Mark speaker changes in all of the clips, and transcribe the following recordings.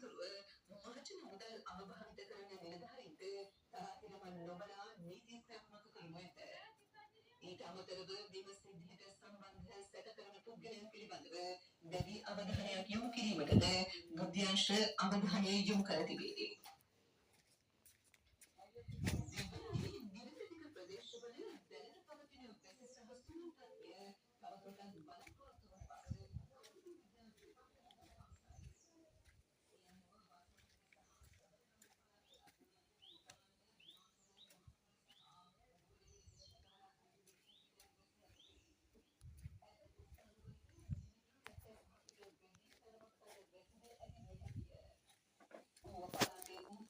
Speaker 1: අනතුරුව මහජන මුදල් අවභාවිත කරන නිලධාරීන්ට තරහිරම නොබලා නීති ක්‍රියාත්මක කරනු ඇත. ඊට අමතරව මෙම සිද්ධියට සම්බන්ධ සැකකරන පුද්ගලයන් පිළිබඳව දැඩි අවධානයක් යොමු කිරීමටද බුද්ධ්‍යංශ අවධානය යොමු කර තිබේ. නිරපෙතික ප්‍රදේශවල දැනට පවතින වැසි සහ සුළං තත්ත්වය තවදුරටත් බලපෑම් වන බව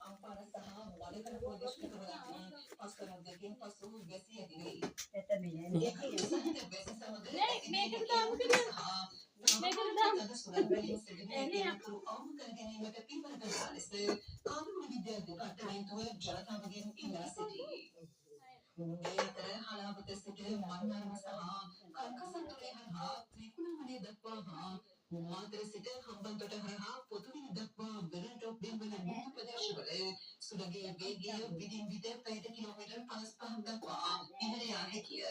Speaker 1: අම්පාර සහ වලකර ප්‍රදේශවලදී පස්වරුද්දකින් පසු වැසි ඇතිවේ. මේකට දාමු ගැනීමට පින්බර කරන ලෙස ආගමික විද්‍යා දෙපාර්තමේන්තුව ජනතාවගෙන් ඉල්ලා සිටී. මේ අතර හලාවත සිට මන්නාරම සහ කංකසන්තුරේ හරහා ත්‍රිකුණාමලය දක්වා හා මාතර සිට හම්බන්තොට හරහා පොතුවිල දක්වා වෙරළටොප් බිම්වන මුහුදු ප්‍රදේශවල සුළඟේ වේගය විදින් විට පැයට කිලෝමීටර් 55ක් දක්වා ඉහළ යා හැකිය.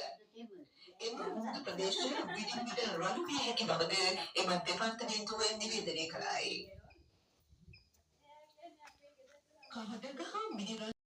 Speaker 1: එම මුහුදු ප්‍රදේශ විදින් විට රළු විය හැකි බවද එම දෙපාර්තමේන්තුව නිවේදනය කළායි. කහටගහ මිනිරාල